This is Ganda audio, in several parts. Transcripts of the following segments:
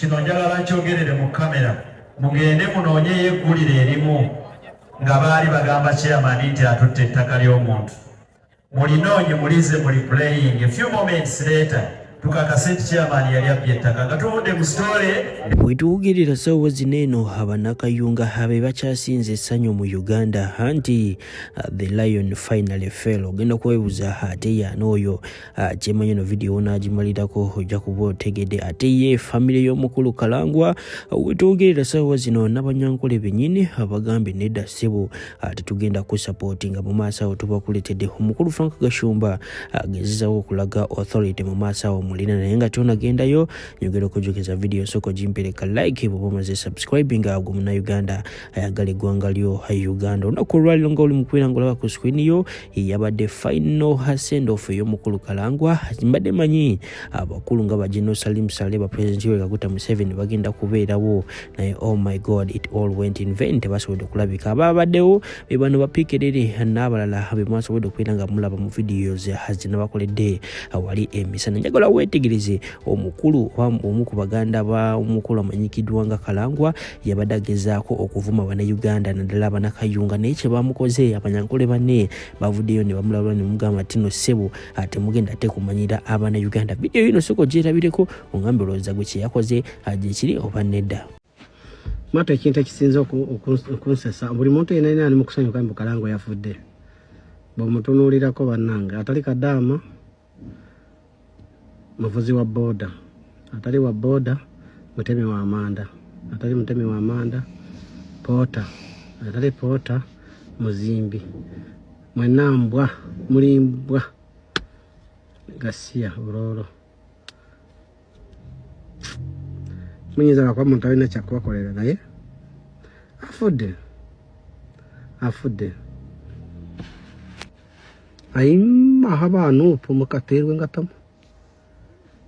kino njagala nkyogerere mu kamera mugende munoonye yeggulire erimu nga baali bagamba chairman nti atutte ettaka ly'omuntu mulinoonye mulize muli playing a few moments later tukakase nti chairman yali abbye ettaka nga tuvudde mu story. Bwetuwugirira ssaawa zino eno abannakayunga abe bakyasinze essanyu mu Uganda anti the lion finally fell. Ogenda kwebuuza ate yaani oyo kyemanyi eno vidiyo n'agimalirako ojja kuba otegedde ate ye famire y'omukulu Kalangwa. Wetuwugirira ssaawa zino n'abanyankole bennyini abagambye nedda ssebo tetugenda kusapootinga mu maaso awo tubakuletedde omukulu Frank Gashumba agezezawo okulaga authority mu maaso awo mulina naye nga tonagendayo nyogera okujjukiza vidiyo soko jimpereka like bw'oba omaze subscribing agwo muna Uganda ayagala eggwanga lyo Uganda. Olunaku olwaliro nga oli mukwera ngolaba ku screen yo yabadde final send off ey'omukulu Kalangwa. Mbadde manyi abakulu nga General Salim Saleh ba President Yoweri Kaguta Museveni bagenda kubeerawo naye oh my god it all went in vain. Tebasobodde okulabika. Ababaddewo be bano bapiikerere n'abalala be mwasobodde okubeera nga mulaba mu videos zino bakoledde wali emisana. Njagala weetegereze omukulu omu ku baganda ba omukulu amanyikiddwa nga Kalangwa yabadde agezaako okuvuma Bannayuganda naddala Abannakayunga naye kye bamukoze abanyankole banne bavuddeyo ne bamulabula ne mugamba tino ssebo ate mugenda ate kumanyira Abannayuganda. Vidiyo yino soko gyerabireko ongambe olowooza gwe kye yakoze gyekiri oba nedda. Mata ekintu ekisinza okunsesa buli muntu yenna ali mu kusanyuka mbu Kalangwa yafudde bw'omutunuulirako bannange atali Kadaama muvuzi wa boda atali wa boda mutemi wa Amanda atali mutemi wa Amanda Pota atali Pota muzimbi mwenambwa mulimbwa Gasia Uroro munyiza kwa muntu alina kyakubakolera naye afudde ayima habanu pumukaterwe ngatamu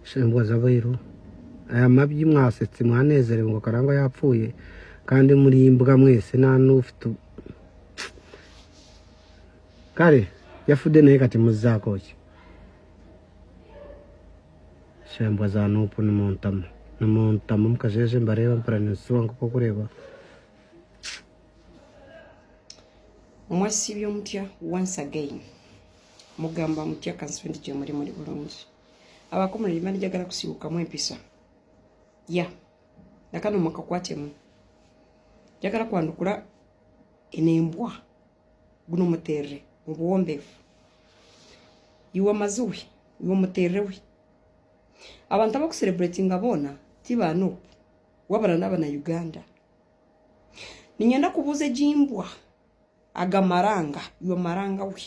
shembwa zabairo aya mabyi mwasetse mwanezerewe ngo Kalangwa yapfuye kandi muri imbwa mwese nta n'ufite kare yafude naye kati muzako ki shembwa za nupu n'umuntamu mukajeje mbareba mpara nsuwa ngo kureba mwasibyo mutya once again mugamba mutya kanswendi gye muri bulungi abakomuli limani jagala kusibuka mu empisa ya nakano makakwatemu jagala kwandukula enembwa guno muterre obuwombefu iwa mazuwi iwa muterrewi abantu abakucelebrating abona tibano wabana n'abana Uganda ninyenda kubuze jimbwa agamaranga iwa maranga wi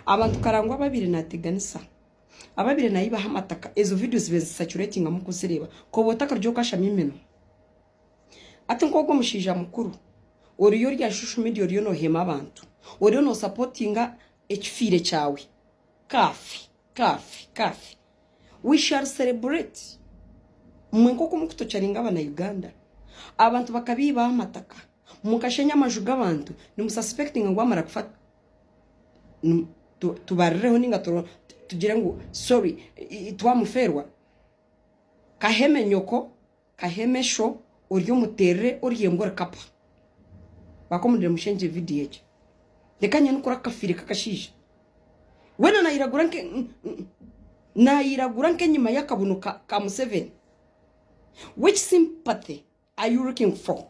abantu Kalangwa babiri nateganisa ababire nayiba hamataka ezo videos bezisaturating amukusireba ko botaka ryo kashamimeno ate nkogwo mushija mukuru oriyo rya social media oriyo no hema abantu oriyo no supportinga ekifire cyawe kafi we shall celebrate mwenko kumukutocharinga abana Uganda abantu bakabiba amataka mukashenya amajuga abantu ni mususpecting ngo amara kufata tubarreho ninga tugira ngo sorry twamuferwa kaheme nyoko kaheme sho oryo muterre oryo ngora kapa bakomundire mushenje video yeje dekanya nukora kafire kakashisha wena nairagura nke nyuma yakabuno ka Museveni. Which sympathy are you looking for?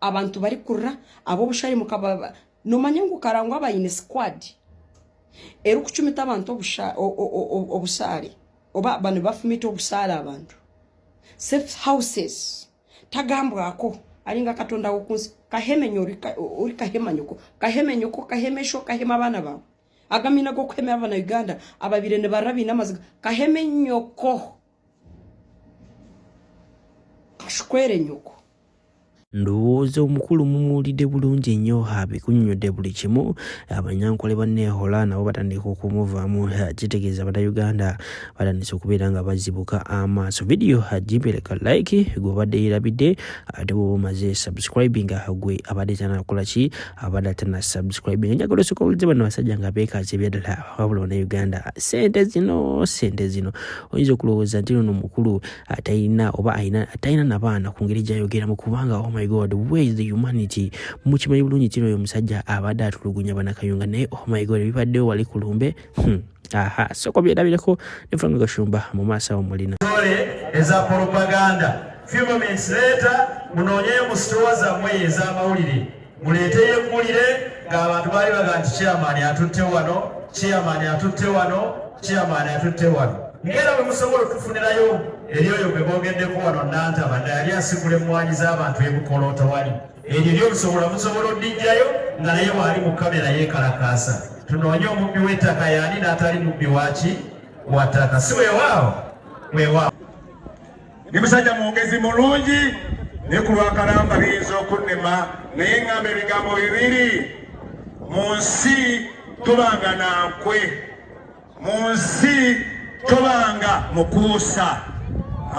Abantu bari kurra abo bushari mukababa no manyangu Kalangwa bayine squad eru kuchumita abantu obusari oba bane bafumita obusari abantu safe houses tagambwa ako alinga katonda okunsi kaheme nyorika uri kahema nyoko kaheme sho kahema abana bawe agamina go kweme abana Uganda ababire ne barabi namaziga kaheme nyoko kashkwere nyoko ndowooza omukulu mumuwulidde bulungi nnyo abikunnyodde buli kimu. Abanyankole banneehola nabo batandika okumuvaamu kitegeeza Bannayuganda batandise okubeera nga bazibuka amaaso. Vidiyo gimpereka like gwe obadde yeerabidde ate bw'oba omaze subscribing gwe abadde tanakola ki abadde tana subscribing. Njagala osooka owulize bano basajja nga beekaaza ebyaddala wabula Bannayuganda sente zino oyinza okulowooza nti ono omukulu atalina nabaana ku ngeri gy'ayogeramu kubanga oh my god where is the humanity. Mukimanyi bulungi tino oyo musajja abadde atulugunya Bannakayunga naye oh my god bibaddewo wali ku lumbe. Soko byerabireko ne Frank Gashumba mu maaso awo mulina eza propaganda. Few moments later munoonyeyo mu store zammwe ez'amawulire muleeteyo eggulire ng'abantu baali baga nti chairman atutte wano. Ngera bwe musobola okufunirayo eri oyo gwe boogeddeko wano Nantaba yali asigula emmwanyi z'abantu ebukolooto wali eryo musobola oddijjayo nga naye waali mu kamera yeekalakaasa. Tunoonye omubbi w'ettaka yaani n'atali mubbi wa ttaka si weewaawo. Ndi musajja mwogezi mulungi ne ku lwakalamba biyinza okunnema naye ngamba ebigambo bibiri. Mu nsi tubanga nankwe, mu nsi tubanga mukuusa.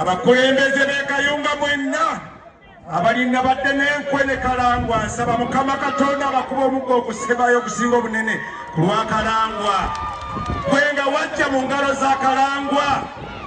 Abakulembeze b'e Kayunga mwenna abalina badde n'enkwe ne Kalangwa nsaba Mukama Katonda abakuba omuggo okusebayo okusinga obunene ku lwa Kalangwa. Gwe nga wajja mu ngalo za Kalangwa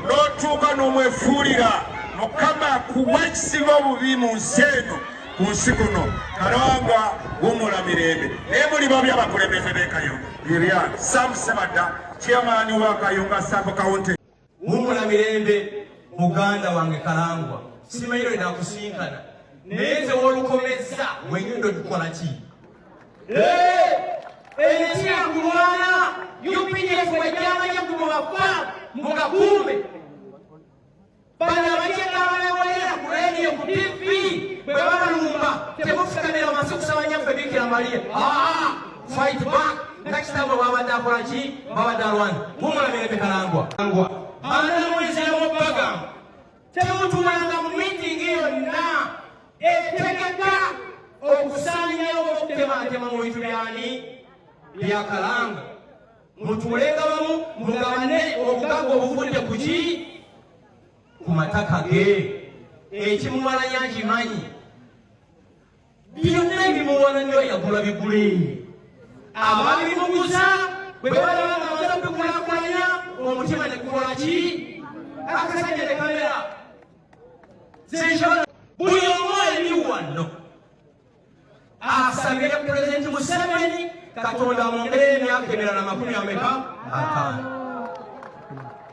n'otuuka n'omwefuulira Mukama kuwa ekisinga obubi mu nsi eno ku nsi kuno. Kalangwa wumula mirembe naye muli babi abakulembeze b'e Kayunga. Lilian Sam Sebadda chairman wa Kayunga Sako County. Wumula mirembe muganda wange Kalangwa simanyi lwe nakusinkana naye nze wolukomeza wenyundo tukola ki ekyakulwana UPDF wejjamanya kumubafa mugakuume bano abajenda abalewolera ku radio ku TV bwe babalumba temufukamira wansi kusaba nyaffe Bikira Maria. Fight back. Next time babadde akola ki babadde alwana. Wumula mirembe Kalangwa anamwezera mu bagamba temutumanga mu mitingi yonna etegeka okusaanyawo okutematema mu bintu bya Kalanga. Mutuulenga bamu mugabane obugagga obuvudde ku ki ku mataka ge. Ekimuwalanya nkimanyi byonna ebimuwala nyo yagula bigule. Ababimuguza bwe balaba nga bamaze okubikulaakulanya omutima ne gukola ki akasajja ne kamera zenshobora buli omu ali wano asabire Pulezidenti Museveni Katonda amwongere emyaka 150.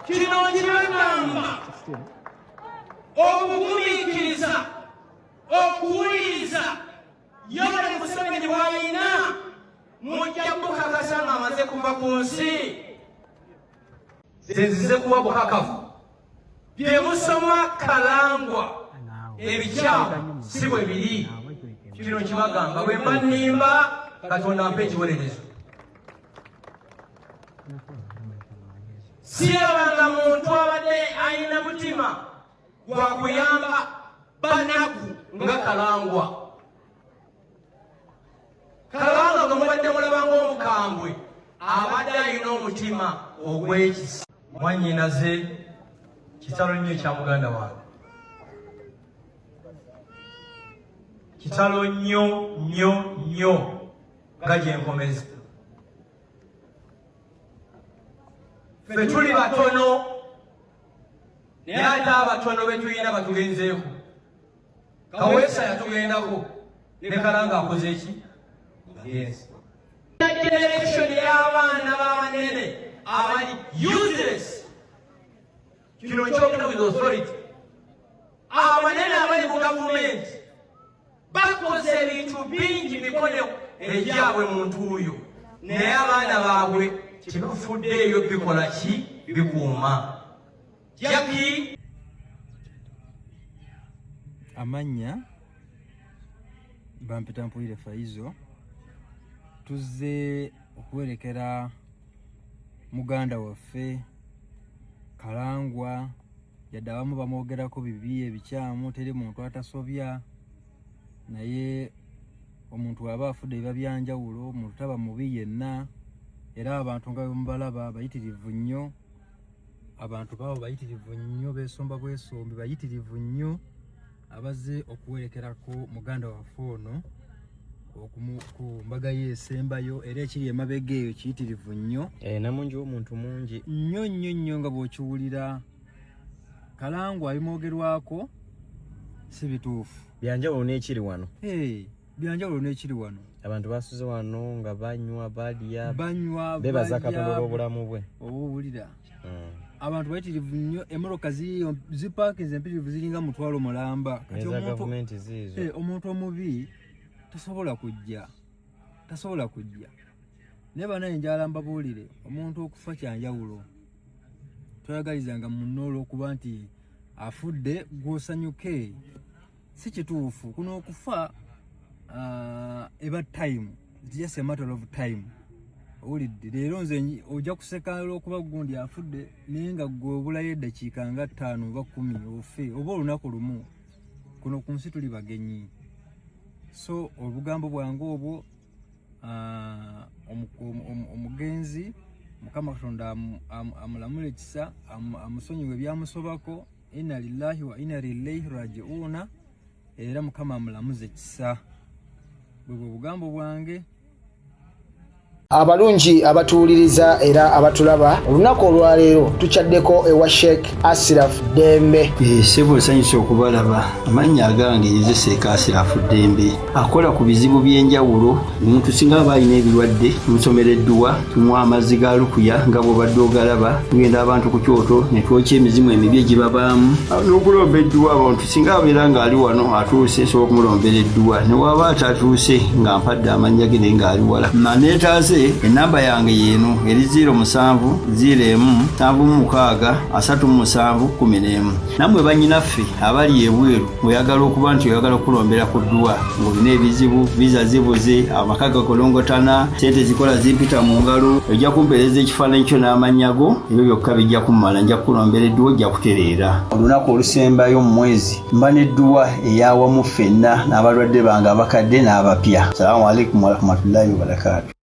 Kino kibagamba obugumiikiriza okuwuliriza Yoweri Museveni bw'alina mujja kukakasa nga amaze kuva ku nsi. Nzize kuba bukakafu bye musoma Kalangwa ebikyamu si bwe biri. Kino kibagamba bwe mba nnimba Katonda mpe ekibonerezo. Sirabanga muntu abadde alina mutima gwa kuyamba bannaku nga Kalangwa. Kalanga gwe mubadde mulabanga omukambwe abadde alina omutima ogw'ekisa. Mwannyinaze kitalo nnyo ekya muganda wange, kitalo nnyo nga gye nkomeza. Ffe tuli batono naye ate abatono be tulina batugenzeeko. Kaweesa yatugendako ne Kalanga akoze eki? Yes. Generation y'abaana b'abanene abali useless. Kino kyogenda with authority. Abanene abali mu gavumenti bakoze ebintu bingi mikono egyabwe muntu oyo naye abaana baabwe tebafuddeeyo bikola ki bikuuma. Jackie amanya bampita Mpulire Faizo. Tuzze okwerekera muganda waffe Kalangwa yadde abamu bamwogerako bibi ebikyamu teri muntu atasobya naye omuntu aba afudde biba byanjawulo, omuntu taba mubi yenna, era abantu nga mubalaba bayitirivu nnyo, abantu babo bayitirivu nnyo, beesomba bwesombi bayitirivu nnyo, abaze okuwerekerako muganda waffe ono ku mbaga yeesembayo, era ekiri emabega eyo kiyitirivu nnyo. Namungi w'omuntu mungi nnyo nga bw'okiwulira. Kalangwa abimwogerwako si bituufu. Byanjawulo n'ekiri wano. Byanjawulo n'ekiri wano. Abantu basuze wano nga banywa balya bebaza Katonda olw'obulamu bwe. Owulira. Abantu bayitirivu nnyo, emmotoka zipaakinze empitirivu ziringa mutwalo mulamba. Omuntu omubi tasobola kujja. Naye banaye njala mbabuulire, omuntu okufa kyanjawulo. Toyagalizanga munno olw'okuba nti afudde gw'osanyuke. Si kituufu. Kuno okufa eba time. It's just a matter of time. Owulidde, leero nze ojja kuseka olw'okuba gundi afudde naye nga ggwe obulayo eddakiika nga 5 oba 10 ofe oba olunaku lumu. Kuno ku nsi tuli bagenyi. So obugambo bwange obwo omugenzi Mukama Katonda amulamule ekisa, amusonyiwe byamusobako. Inna lillahi wa inna ilaihi raji'una. Era Mukama amulamuze ekisa. Bwe bugambo bwange. Abalungi abatuuliriza era abatulaba, olunaku olwaleero tukyaddeko ewa Sheikh Ashraf Dembe. Sebo sanyusa okubalaba. Amannya agange Seeka Ashraf Dembe. Akola ku bizibu by'enjawulo. Omuntu singa aba alina ebirwadde tumusomera tumuwa amazzi ga lukuya nga bw'obadde ogalaba. Tugenda abantu ku kyoto ne twokya emizimu emibi egibabaamu. N'okulomba edduwa abantu singa abeera ng'ali wano atuuse sobola okumulombera edduwa. Ne bw'aba atatuuse nga mpadde amannya ge naye ng'ali wala. Neetaase enamba yange yeno eri 0701763711. Namwe bannyinaffe abali ebweru oyagala okuba nti oyagala okulombera ku dduwa ng'olina ebizibu viza zibuze amaka gakolongotana sente zikola zimpita mu ngalo ojja kumpeereza ekifaananyi kyo n'amannya go ebyo byokka bijja kummala nja kulombera edduwa ojja kutereera. Olunaku olusembayo mu mwezi mba n'edduwa eyawamu ffenna n'abalwadde bange abakadde n'abapya. Salaamu alaikum warahmatullahi wabarakatuh.